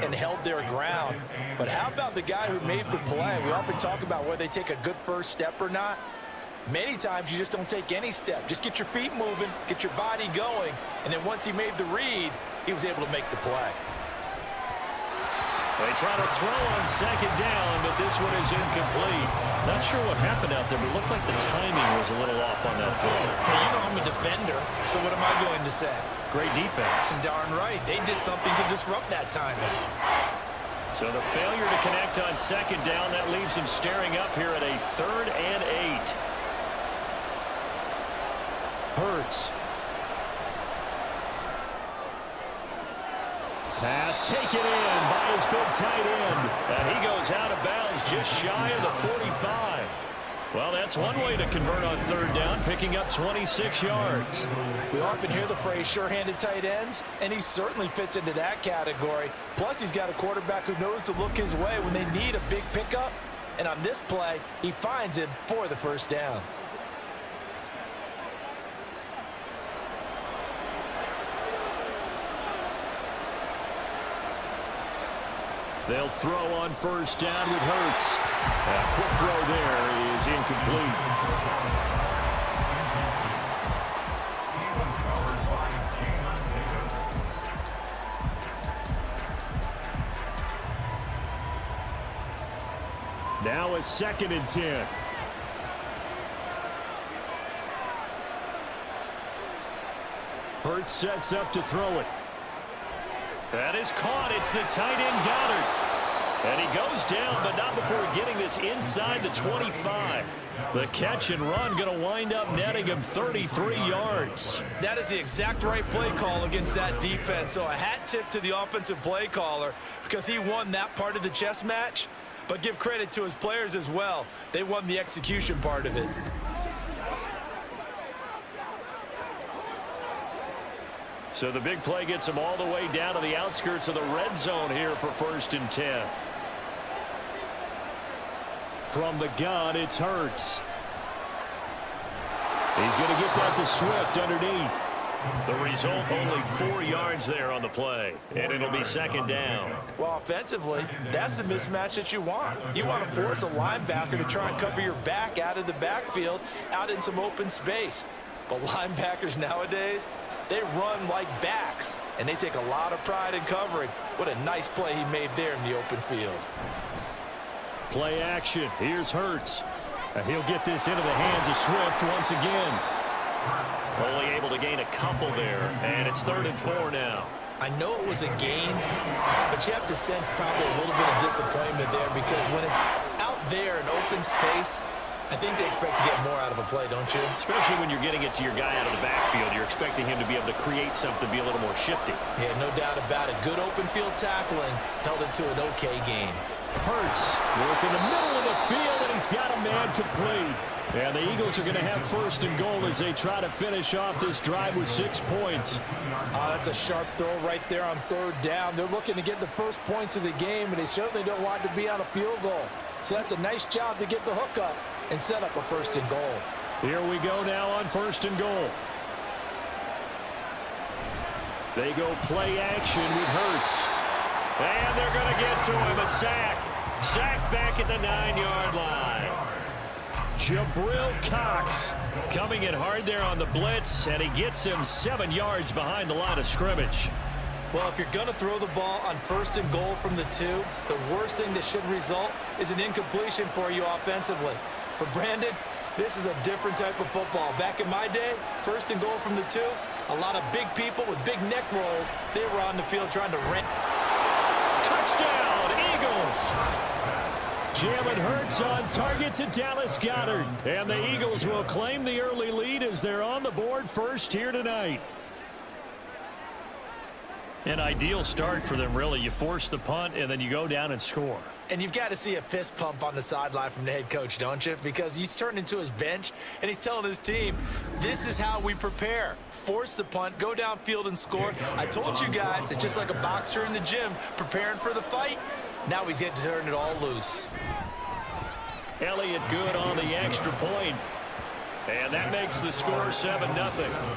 and held their ground. But how about the guy who made the play? We often talk about whether they take a good first step or not. Many times you just don't take any step. Just get your feet moving, get your body going, and then once he made the read, he was able to make the play. They try to throw on second down, but this one is incomplete. Not sure what happened out there, but it looked like the timing was a little off on that throw. Hey, you know I'm a defender, so what am I going to say? Great defense. Darn right. They did something to disrupt that timing. So the failure to connect on second down, that leaves them staring up here at a 3rd and 8. Hurts. Pass taken in by his big tight end. And he goes out of bounds just shy of the 45. Well, that's one way to convert on 3rd down, picking up 26 yards. We often hear the phrase sure-handed tight ends, and he certainly fits into that category. Plus, he's got a quarterback who knows to look his way when they need a big pickup. And on this play, he finds him for the 1st down. They'll throw on 1st down with Hurts. A quick throw there is incomplete. Now a 2nd and 10. Hurts sets up to throw it. That is caught. It's the tight end Goddard. And he goes down, but not before getting this inside the 25. The catch and run going to wind up netting him 33 yards. That is the exact right play call against that defense. So a hat tip to the offensive play caller because he won that part of the chess match. But give credit to his players as well. They won the execution part of it. So the big play gets him all the way down to the outskirts of the red zone here for 1st and 10. From the gun, it's Hurts. He's going to get that to Swift underneath. The result, only 4 yards there on the play, and it'll be 2nd down. Well, offensively, that's the mismatch that you want. You want to force a linebacker to try and cover your back out of the backfield, out in some open space. But linebackers nowadays, they run like backs, and they take a lot of pride in covering. What a nice play he made there in the open field. Play action. Here's Hurts. And he'll get this into the hands of Swift once again. Only able to gain a couple there, and it's 3rd and 4 now. I know it was a gain, but you have to sense probably a little bit of disappointment there because when it's out there in open space, I think they expect to get more out of a play, don't you? Especially when you're getting it to your guy out of the backfield. You're expecting him to be able to create something, be a little more shifty. Yeah, no doubt about it. Good open field tackling held it to an okay game. Hurts working the middle of the field, and he's got a man complete. And the Eagles are going to have 1st and goal as they try to finish off this drive with 6 points. That's a sharp throw right there on 3rd down. They're looking to get the first points of the game, and they certainly don't want to be on a field goal. So that's a nice job to get the hook up and set up a 1st and goal. Here we go now on 1st and goal. They go play action with Hurts. And they're going to get to him, a sack. Sacked back at the 9-yard line. Jabril Cox coming in hard there on the blitz, and he gets him 7 yards behind the line of scrimmage. Well, if you're going to throw the ball on 1st and goal from the 2, the worst thing that should result is an incompletion for you offensively. But Brandon, this is a different type of football. Back in my day, 1st and goal from the 2, a lot of big people with big neck rolls, they were on the field trying to rent. Touchdown, Eagles! Jalen Hurts on target to Dallas Goedert. And the Eagles will claim the early lead as they're on the board first here tonight. An ideal start for them, really. You force the punt, and then you go down and score. And you've got to see a fist pump on the sideline from the head coach, don't you? Because he's turned into his bench, and he's telling his team, this is how we prepare. Force the punt, go downfield and score. I told you guys, it's just like a boxer in the gym preparing for the fight. Now we get to turn it all loose. Elliott good on the extra point. And that makes the score 7-0.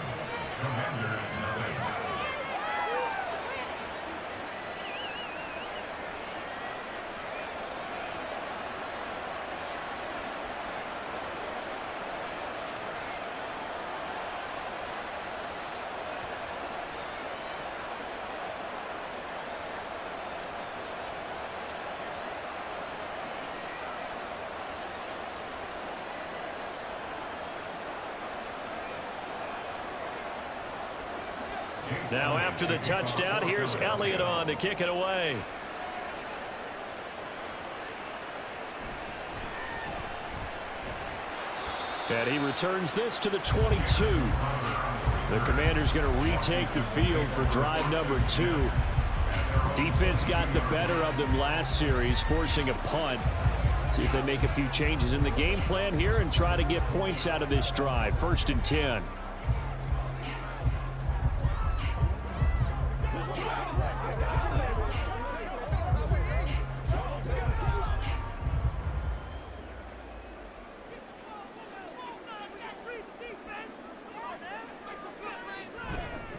Now after the touchdown, here's Elliott on to kick it away. And he returns this to the 22. The Commander's going to retake the field for drive number 2. Defense got the better of them last series, forcing a punt. See if they make a few changes in the game plan here and try to get points out of this drive. 1st and 10.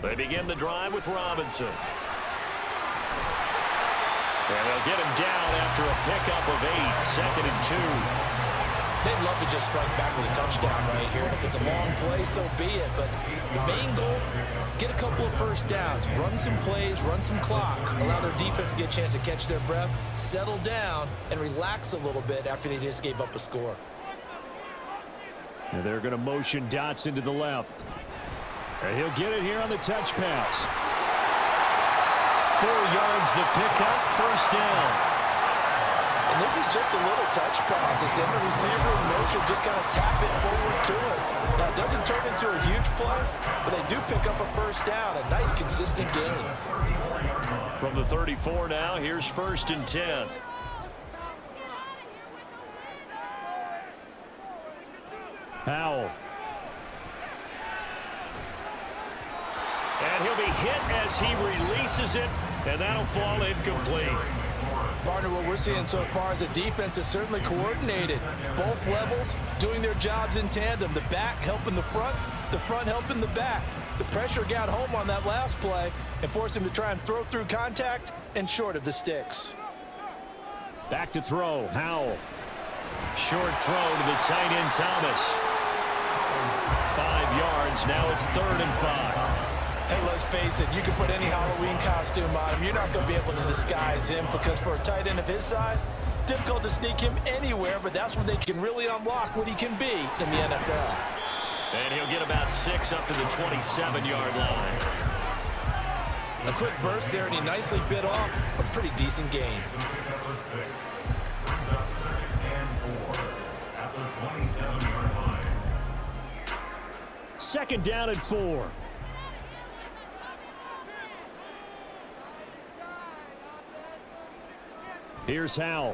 They begin the drive with Robinson. And they'll get him down after a pickup of 8, 2nd and 2. They'd love to just strike back with a touchdown right here. And if it's a long play, so be it. But the main goal, get a couple of first downs, run some plays, run some clock, allow their defense to get a chance to catch their breath, settle down, and relax a little bit after they just gave up a score. And they're going to motion Dots into the left. And he'll get it here on the touch pass. 4 yards the pickup, 1st down. And this is just a little touch pass. They send the receiver in motion, just kind of tap it forward to him. Now, it doesn't turn into a huge play, but they do pick up a 1st down. A nice, consistent game. From the 34 now, here's 1st and 10. Howell. And he'll be hit as he releases it, and that'll fall incomplete. Partner, what we're seeing so far is a defense that's certainly coordinated. Both levels doing their jobs in tandem. The back helping the front helping the back. The pressure got home on that last play and forced him to try and throw through contact and short of the sticks. Back to throw, Howell. Short throw to the tight end, Thomas. 5 yards, now it's 3rd and 5. Hey, let's face it, you can put any Halloween costume on him. You're not going to be able to disguise him because for a tight end of his size, difficult to sneak him anywhere, but that's where they can really unlock what he can be in the NFL. And he'll get about 6 up to the 27-yard line. A quick burst there, and he nicely bit off a pretty decent gain. 2nd down and 4. Here's Howell.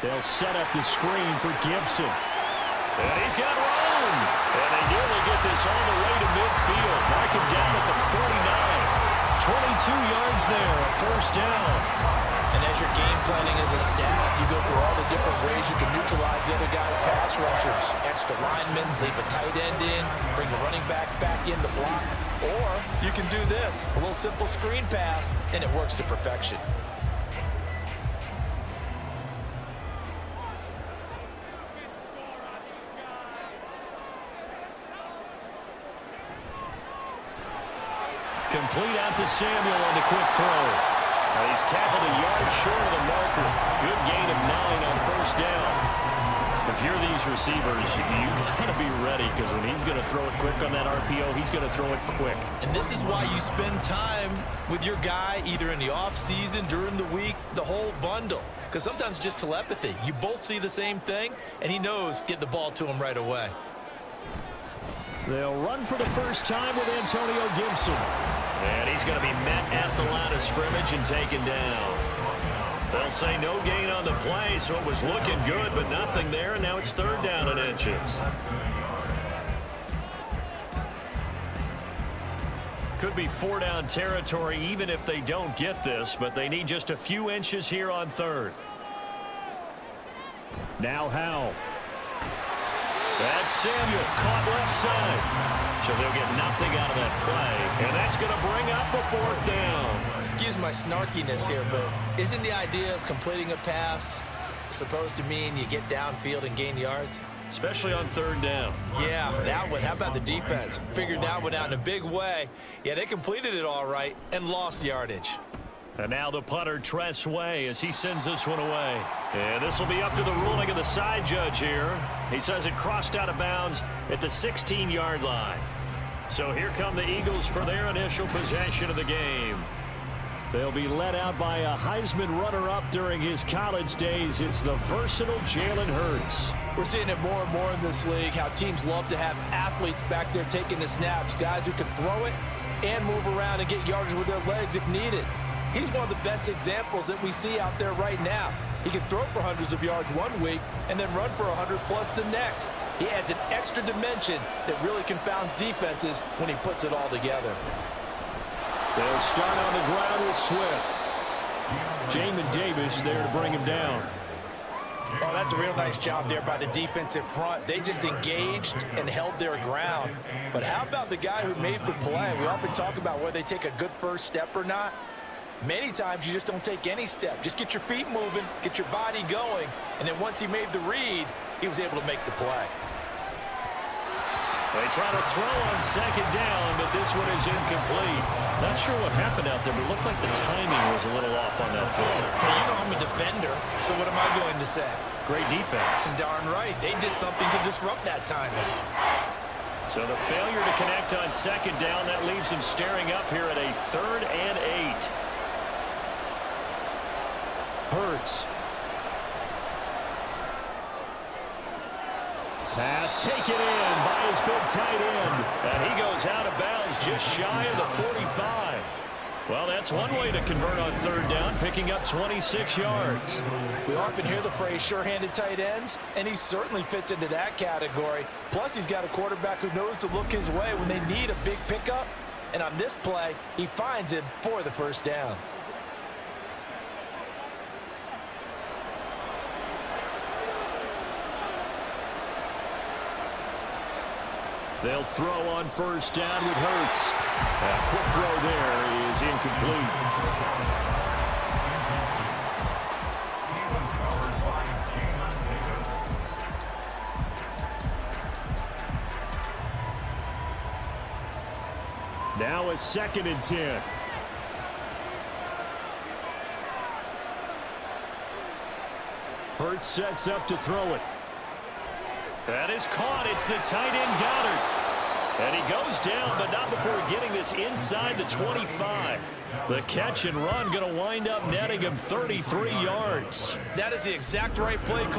They'll set up the screen for Gibson. And he's got room. And they nearly get this all the way to midfield. Mark him down at the 49. 22 yards there, a 1st down. And as you're game planning as a staff, you go through all the different ways you can neutralize the other guy's pass rushers. Extra linemen, leave a tight end in, bring the running backs back in the block. Or you can do this, a little simple screen pass, and it works to perfection. Complete out to Samuel on the quick throw. He's tackled a yard short of the marker. Good gain of 9 on 1st down. If you're these receivers, you got to be ready because when he's going to throw it quick on that RPO, he's going to throw it quick. And this is why you spend time with your guy either in the offseason, during the week, the whole bundle. Because sometimes it's just telepathy. You both see the same thing, and he knows get the ball to him right away. They'll run for the first time with Antonio Gibson. And he's going to be met at the line of scrimmage and taken down. They'll say no gain on the play, so it was looking good, but nothing there, and now it's 3rd down and inches. Could be 4-down territory even if they don't get this, but they need just a few inches here on 3rd. Now Howell. That's Samuel, caught left side. So they'll get nothing out of that play. And that's going to bring up a 4th down. Excuse my snarkiness here, but isn't the idea of completing a pass supposed to mean you get downfield and gain yards? Especially on 3rd down. Yeah, that one. How about the defense? Figured that one out in a big way. Yeah, they completed it all right and lost yardage. And now the punter, Tress Way, as he sends this one away. And this will be up to the ruling of the side judge here. He says it crossed out of bounds at the 16-yard line. So here come the Eagles for their initial possession of the game. They'll be led out by a Heisman runner-up during his college days. It's the versatile Jalen Hurts. We're seeing it more and more in this league, how teams love to have athletes back there taking the snaps, guys who can throw it and move around and get yardage with their legs if needed. He's one of the best examples that we see out there right now. He can throw for hundreds of yards one week and then run for 100+ the next. He adds an extra dimension that really confounds defenses when he puts it all together. They'll start on the ground with Swift. Jamin Davis there to bring him down. Oh, that's a real nice job there by the defensive front. They just engaged and held their ground. But how about the guy who made the play? We often talk about whether they take a good first step or not. Many times you just don't take any step. Just get your feet moving, get your body going, and then once he made the read, he was able to make the play. They try to throw on second down, but this one is incomplete. Not sure what happened out there, but it looked like the timing was a little off on that throw. Hey, you know I'm a defender, so what am I going to say? Great defense. Darn right. They did something to disrupt that timing. So the failure to connect on second down, that leaves him staring up here at a 3rd and 8. Hurts. Pass taken in by his big tight end. And he goes out of bounds just shy of the 45. Well, that's one way to convert on 3rd down, picking up 26 yards. We often hear the phrase sure-handed tight ends, and he certainly fits into that category. Plus, he's got a quarterback who knows to look his way when they need a big pickup. And on this play, he finds him for the first down. They'll throw on 1st down with Hurts. A quick throw there is incomplete. Now a 2nd and 10. Hurts sets up to throw it. That is caught. It's the tight end Goddard. And he goes down, but not before getting this inside the 25. The catch and run going to wind up netting him 33 yards. That is the exact right play call.